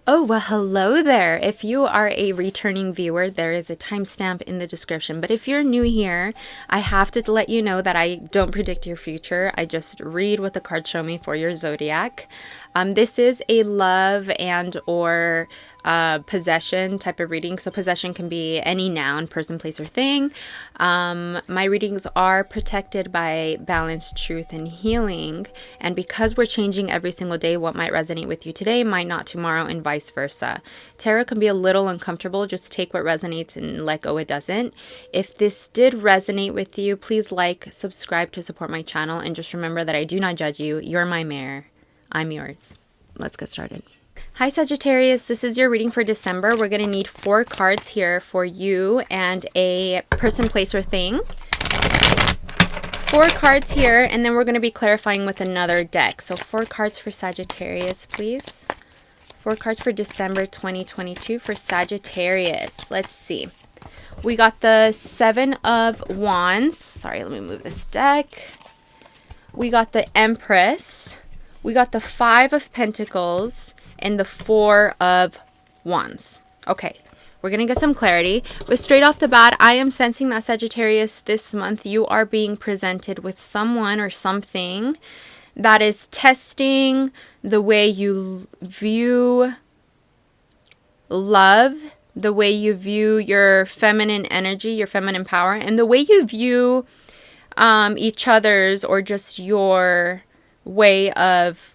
Oh, well, hello there. If you are a returning viewer, there is a timestamp in the description. But if you're new here, I have to let you know that I don't predict your future. I just read what the cards show me for your zodiac. This is a love and or possession type of reading. So possession can be any noun, person, place, or thing. My readings are protected by balance, truth, and healing. And because we're changing every single day, what might resonate with you today might not tomorrow, and vice versa. Tarot can be a little uncomfortable. Just take what resonates and let go what doesn't. If this did resonate with you, please like, subscribe to support my channel, and just remember that I do not judge you. You're my mirror. I'm yours. Let's get started. Hi Sagittarius, this is your reading for December. We're going to need 4 cards here for you and a person, place, or thing. 4 cards here, and then we're going to be clarifying with another deck. So 4 cards for Sagittarius, please. 4 cards for December 2022 for Sagittarius. Let's see. We got the 7 of Wands. Sorry, let me move this deck. We got the Empress. We got the 5 of Pentacles and the 4 of Wands. Okay, we're going to get some clarity. But straight off the bat, I am sensing that Sagittarius, this month, you are being presented with someone or something that is testing the way you view love, the way you view your feminine energy, your feminine power, and the way you view each other's or just your way of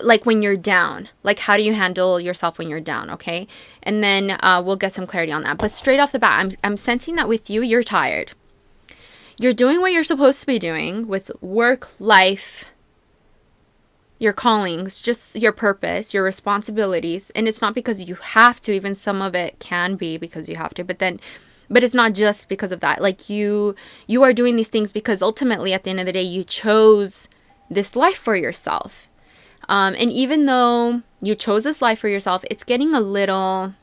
like when you're down, like how do you handle yourself when you're down? Okay, and then we'll get some clarity on that. But straight off the bat, I'm sensing that with you, you're tired. You're doing what you're supposed to be doing with work, life, your callings, just your purpose, your responsibilities. And it's not because you have to. Even some of it can be because you have to, but it's not just because of that. Like you are doing these things because ultimately at the end of the day, you chose this life for yourself. And even though you chose this life for yourself, it's getting a little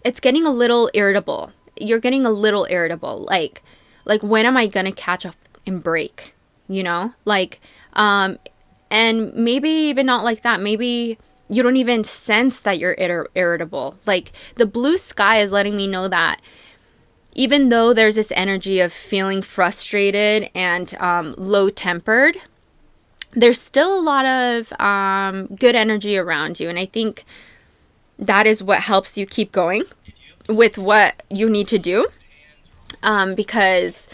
irritable. You're getting a little irritable. Like when am I going to catch up and break? You know, and maybe even not like that. Maybe you don't even sense that you're irritable. Like the blue sky is letting me know that even though there's this energy of feeling frustrated and low-tempered, there's still a lot of good energy around you. And I think that is what helps you keep going with what you need to do. Because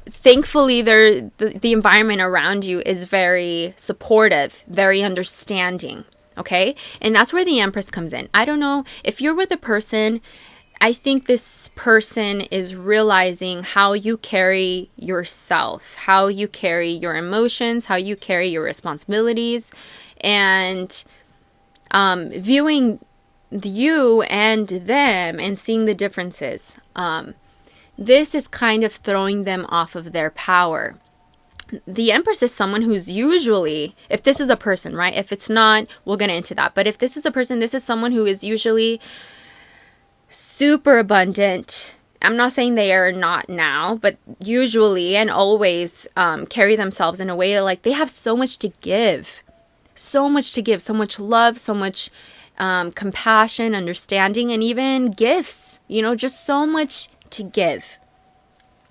thankfully the environment around you is very supportive, very understanding. Okay. And that's where the Empress comes in. I don't know if you're with a person. I think this person is realizing how you carry yourself, how you carry your emotions, how you carry your responsibilities, and viewing you and them and seeing the differences. This is kind of throwing them off of their power. The Empress is someone who's usually, if this is a person, right? If it's not, we'll get into that. But if this is a person, this is someone who is usually super abundant. I'm not saying they are not now, but usually and always carry themselves in a way like they have so much to give. So much to give. So much love, so much compassion, understanding, and even gifts. You know, just so much to give.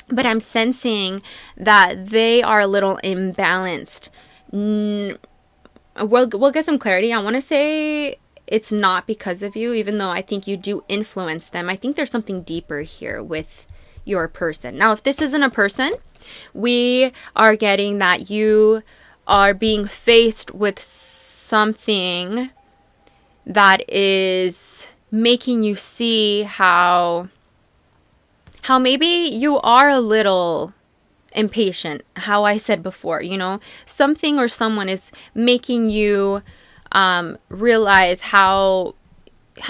But I'm sensing that they are a little imbalanced. We'll get some clarity. I want to say it's not because of you, even though I think you do influence them. I think there's something deeper here with your person. Now, if this isn't a person, we are getting that you are being faced with something that is making you see how maybe you are a little impatient. How I said before, you know, something or someone is making you realize how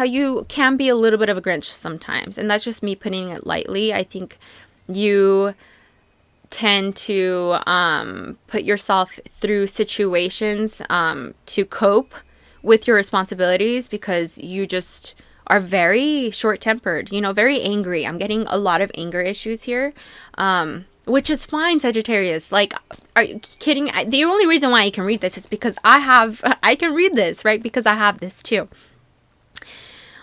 you can be a little bit of a Grinch sometimes. And that's just me putting it lightly. I think you tend to put yourself through situations to cope with your responsibilities because you just are very short-tempered, you know, very angry. I'm getting a lot of anger issues here which is fine, Sagittarius. Like, are you kidding? The only reason why I can read this is because I can read this, right? Because I have this too.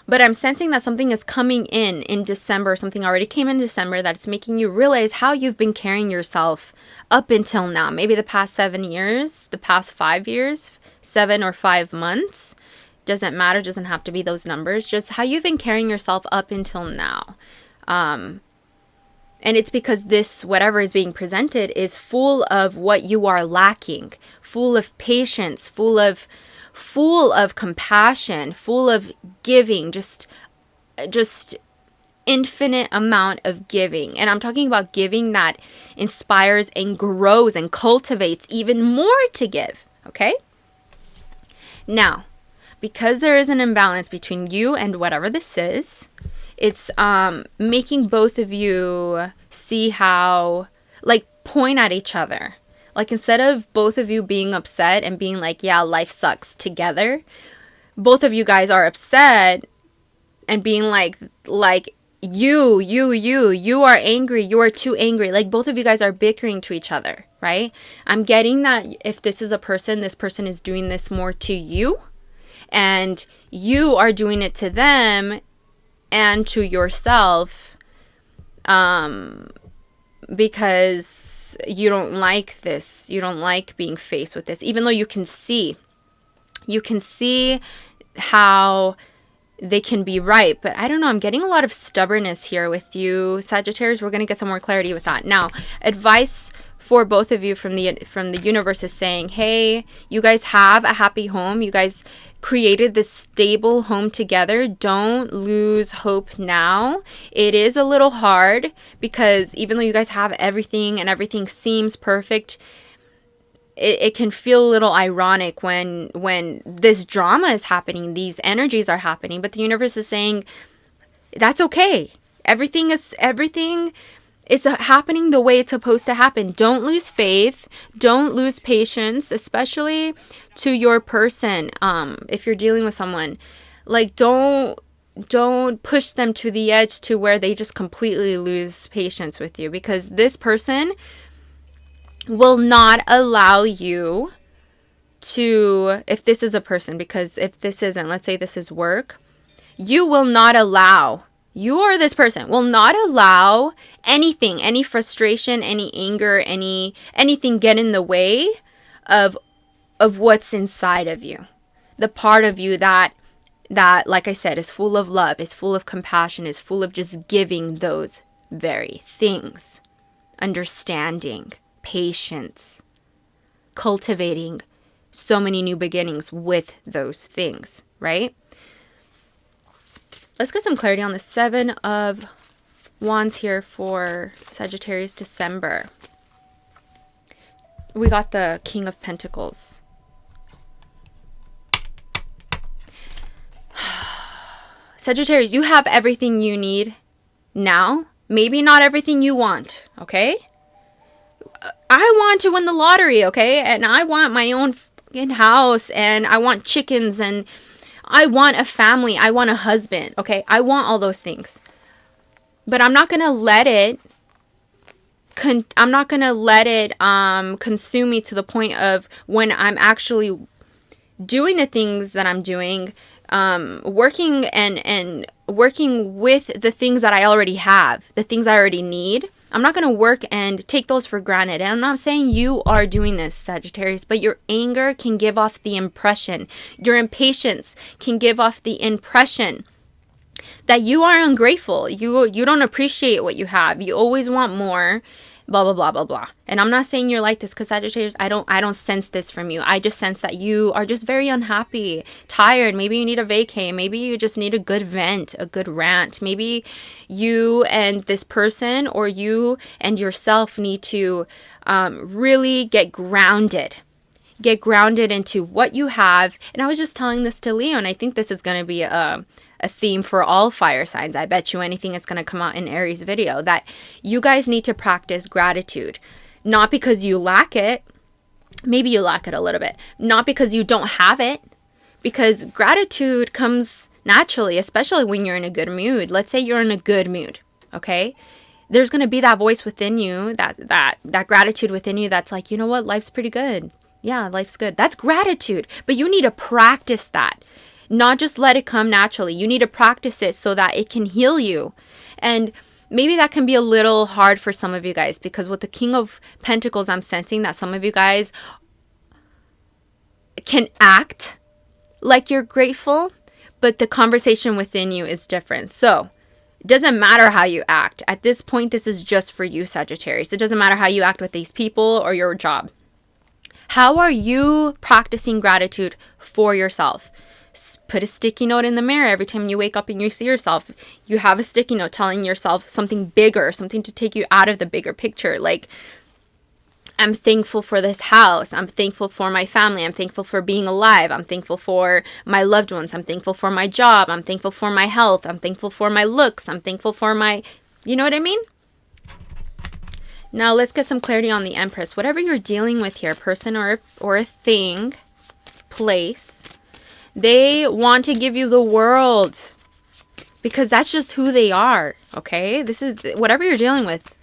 But I'm sensing that something is coming in December. Something already came in December that's making you realize how you've been carrying yourself up until now. Maybe the past 7 years, the past 5 years, 7 or 5 months. Doesn't matter. Doesn't have to be those numbers. Just how you've been carrying yourself up until now. And it's because this, whatever is being presented, is full of what you are lacking. Full of patience. Full of compassion, full of giving, just infinite amount of giving. And I'm talking about giving that inspires and grows and cultivates even more to give, okay? Now, because there is an imbalance between you and whatever this is, it's making both of you see how, like, point at each other. Like, instead of both of you being upset and being like, yeah, life sucks together, both of you guys are upset and being like you are angry, you are too angry. Like, both of you guys are bickering to each other, right? I'm getting that if this is a person, this person is doing this more to you and you are doing it to them and to yourself, because you don't like this. You don't like being faced with this, even though you can see how they can be right. But I don't know, I'm getting a lot of stubbornness here with you, Sagittarius. We're going to get some more clarity with that. Now, advice for both of you from the universe is saying, hey, you guys have a happy home. You guys created this stable home together. Don't lose hope now. It is a little hard because even though you guys have everything and everything seems perfect, it can feel a little ironic when this drama is happening, these energies are happening, but the universe is saying that's okay. Everything is happening the way it's supposed to happen. Don't lose faith. Don't lose patience, especially to your person. If you're dealing with someone, like, don't push them to the edge to where they just completely lose patience with you, because this person will not allow you to, if this is a person, because if this isn't, let's say this is work, you will not allow, you or this person will not allow anything, any frustration, any anger, anything get in the way of what's inside of you. The part of you that, like I said, is full of love, is full of compassion, is full of just giving those very things. Understanding, patience, cultivating so many new beginnings with those things, right? Let's get some clarity on the 7 of Wands here for Sagittarius December. We got the King of Pentacles. Sagittarius, you have everything you need now. Maybe not everything you want, okay? I want to win the lottery, okay? And I want my own fucking house, and I want chickens, and I want a family. I want a husband, okay? I want all those things. But I'm not going to let it consume me to the point of when I'm actually doing the things that I'm doing, working and working with the things that I already have, the things I already need. I'm not going to work and take those for granted. And I'm not saying you are doing this, Sagittarius, but your anger can give off the impression. Your impatience can give off the impression that you are ungrateful. You don't appreciate what you have. You always want more, blah, blah, blah, blah, blah. And I'm not saying you're like this, because Sagittarius, I don't sense this from you. I just sense that you are just very unhappy, tired. Maybe you need a vacay. Maybe you just need a good vent, a good rant. Maybe you and this person, or you and yourself, need to really get grounded. Get grounded into what you have. And I was just telling this to Leo, and I think this is going to be a theme for all fire signs. I bet you anything it's going to come out in Aries video, that you guys need to practice gratitude. Not because you lack it. Maybe you lack it a little bit. Not because you don't have it. Because gratitude comes naturally, especially when you're in a good mood. Let's say you're in a good mood, okay? there's going to be that voice within you, that gratitude within you that's like, you know what, life's pretty good. Yeah, life's good. That's gratitude. But you need to practice that. Not just let it come naturally. You need to practice it so that it can heal you. And maybe that can be a little hard for some of you guys, because with the King of Pentacles, I'm sensing that some of you guys can act like you're grateful, but the conversation within you is different. So it doesn't matter how you act. At this point, this is just for you, Sagittarius. It doesn't matter how you act with these people or your job. How are you practicing gratitude for yourself? Put a sticky note in the mirror every time you wake up and you see yourself. You have a sticky note telling yourself something bigger, something to take you out of the bigger picture. Like, I'm thankful for this house. I'm thankful for my family. I'm thankful for being alive. I'm thankful for my loved ones. I'm thankful for my job. I'm thankful for my health. I'm thankful for my looks. I'm thankful for my, you know what I mean? Now let's get some clarity on the Empress. Whatever you're dealing with here, person or a thing, place, they want to give you the world because that's just who they are, okay? This is whatever you're dealing with.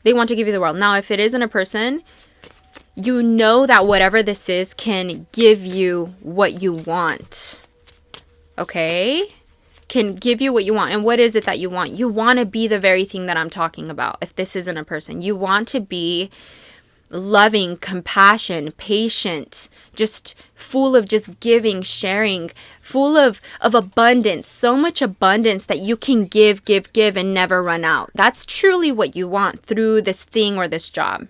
They want to give you the world. Now, if it isn't a person, you know that whatever this is can give you what you want, okay? Can give you what you want. And what is it that you want? You want to be the very thing that I'm talking about. If this isn't a person, you want to be loving, compassion, patient, just full of just giving, sharing, full of abundance, so much abundance that you can give and never run out. That's truly what you want through this thing or this job.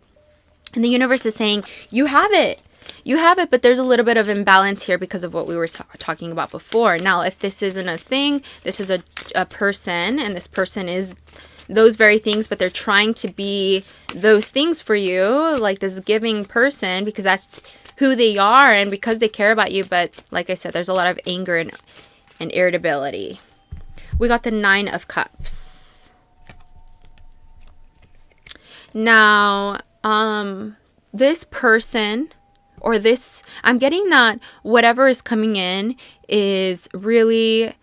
And the universe is saying, you have it. You have it, but there's a little bit of imbalance here because of what we were talking about before. Now, if this isn't a thing, this is a person, and this person is those very things, but they're trying to be those things for you, like this giving person, because that's who they are and because they care about you. But like I said, there's a lot of anger and irritability. We got the 9 of Cups. Now, this person or this, I'm getting that whatever is coming in is really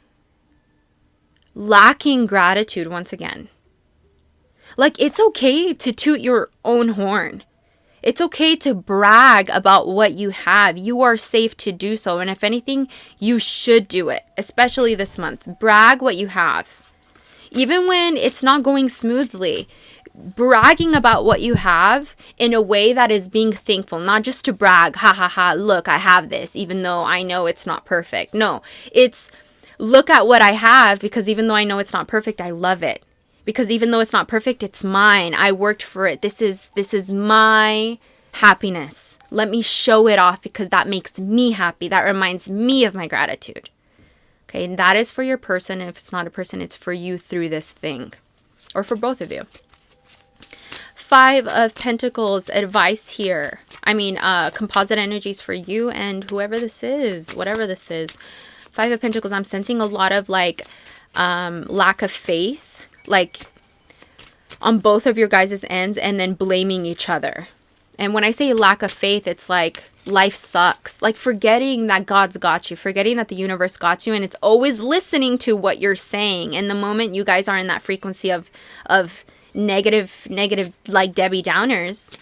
lacking gratitude once again. Like, it's okay to toot your own horn. It's okay to brag about what you have. You are safe to do so. And if anything, you should do it, especially this month. Brag what you have. Even when it's not going smoothly, bragging about what you have in a way that is being thankful, not just to brag, ha ha ha, look, I have this, even though I know it's not perfect. No, it's look at what I have, because even though I know it's not perfect, I love it. Because even though it's not perfect, it's mine. I worked for it. This is my happiness. Let me show it off because that makes me happy. That reminds me of my gratitude. Okay, and that is for your person. And if it's not a person, it's for you through this thing. Or for both of you. 5 of Pentacles advice here. I mean, composite energies for you and whoever this is, whatever this is. 5 of Pentacles, I'm sensing a lot of like lack of faith. Like on both of your guys' ends, and then blaming each other. And when I say lack of faith, it's like life sucks. Like forgetting that God's got you, forgetting that the universe got you, and it's always listening to what you're saying. And the moment you guys are in that frequency of negative like Debbie Downers,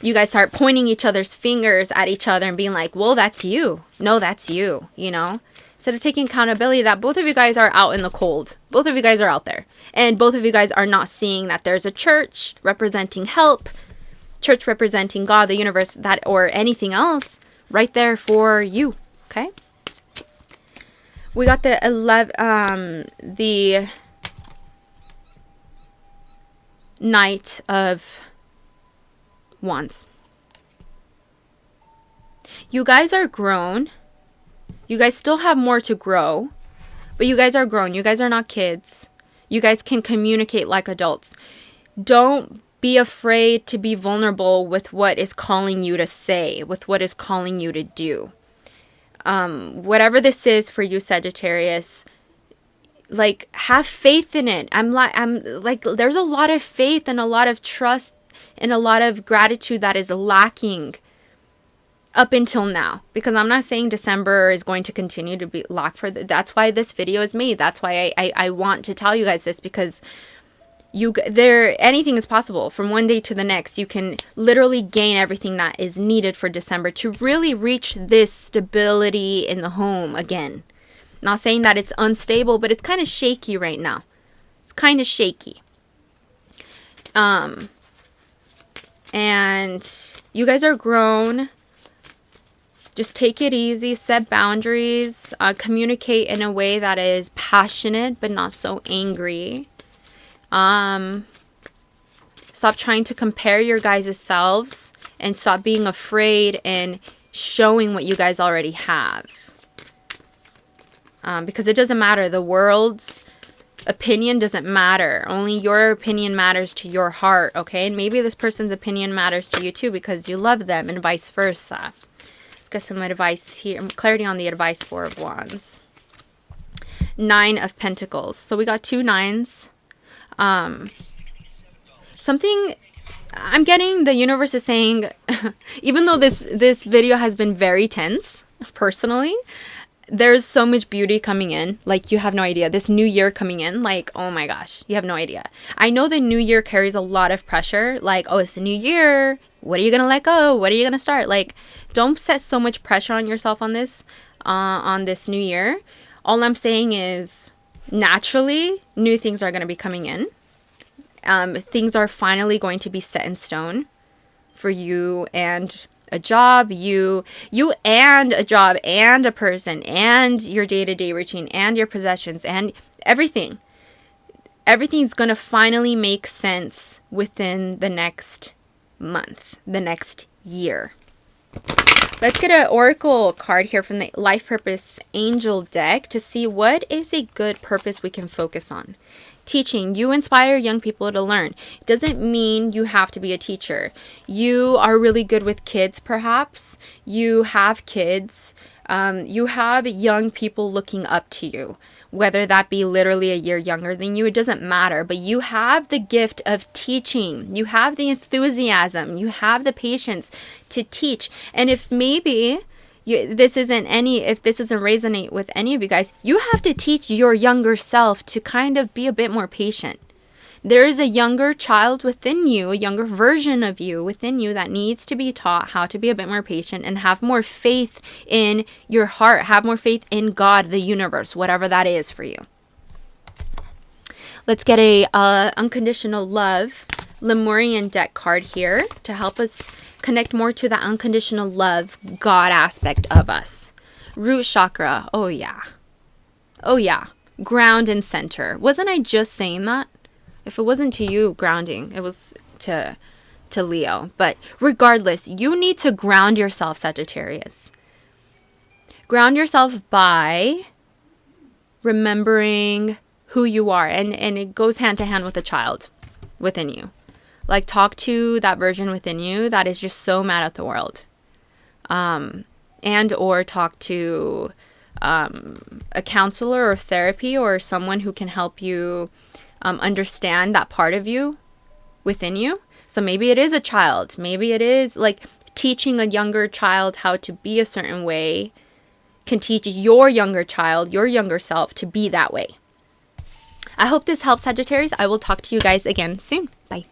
you guys start pointing each other's fingers at each other and being like, well, that's you. No, that's you, you know? Instead of taking accountability that both of you guys are out in the cold. Both of you guys are out there. And both of you guys are not seeing that there's a church representing help, church representing God, the universe, that or anything else right there for you. Okay? We got the Knight of Wands. You guys are grown. You guys still have more to grow, but you guys are grown. You guys are not kids. You guys can communicate like adults. Don't be afraid to be vulnerable with what is calling you to say, with what is calling you to do. Whatever this is for you, Sagittarius, like have faith in it. I'm like, there's a lot of faith and a lot of trust and a lot of gratitude that is lacking up until now, because I'm not saying December is going to continue to be locked for that's why this video is made. That's why I want to tell you guys this, because anything is possible. From one day to the next, you can literally gain everything that is needed for December to really reach this stability in the home again. Not saying that it's unstable, but it's kind of shaky right now. It's kind of shaky. And you guys are grown. Just take it easy, set boundaries, communicate in a way that is passionate but not so angry. Stop trying to compare your guys' selves and stop being afraid and showing what you guys already have. Because it doesn't matter. The world's opinion doesn't matter. Only your opinion matters to your heart, okay? And maybe this person's opinion matters to you too because you love them and vice versa. Let's get some advice here. Clarity on the advice. 4 of Wands. 9 of Pentacles. So we got 2 9s. Something I'm getting, the universe is saying, even though this video has been very tense, personally, there's so much beauty coming in. Like, you have no idea. This new year coming in, like, oh my gosh, you have no idea. I know the new year carries a lot of pressure. Like, oh, it's the new year. What are you going to let go? What are you going to start? Like, don't set so much pressure on yourself on this new year. All I'm saying is, naturally, new things are going to be coming in. Things are finally going to be set in stone for you and a job, you and a job and a person and your day-to-day routine and your possessions and everything. Everything's going to finally make sense within the next month, the next year. Let's get an oracle card here from the Life Purpose Angel deck to see what is a good purpose we can focus on. Teaching. You inspire young people to learn. It doesn't mean you have to be a teacher. You are really good with kids, perhaps. You have kids. You have young people looking up to you. Whether that be literally a year younger than you, it doesn't matter. But you have the gift of teaching. You have the enthusiasm. You have the patience to teach. And if maybe if this doesn't resonate with any of you guys, you have to teach your younger self to kind of be a bit more patient. There is a younger child within you, a younger version of you within you that needs to be taught how to be a bit more patient and have more faith in your heart, have more faith in God, the universe, whatever that is for you. Let's get a unconditional love Lemurian deck card here to help us connect more to the unconditional love God aspect of us. Root chakra. Oh yeah. Oh yeah. Ground and center. Wasn't I just saying that? If it wasn't to you grounding, it was to Leo. But regardless, you need to ground yourself, Sagittarius. Ground yourself by remembering who you are. And it goes hand to hand with the child within you. Like, talk to that version within you that is just so mad at the world. And or talk to a counselor or therapy or someone who can help you understand that part of you within you. So maybe it is a child. Maybe it is like teaching a younger child how to be a certain way can teach your younger child, your younger self, to be that way. I hope this helps, Sagittarius. I will talk to you guys again soon. Bye.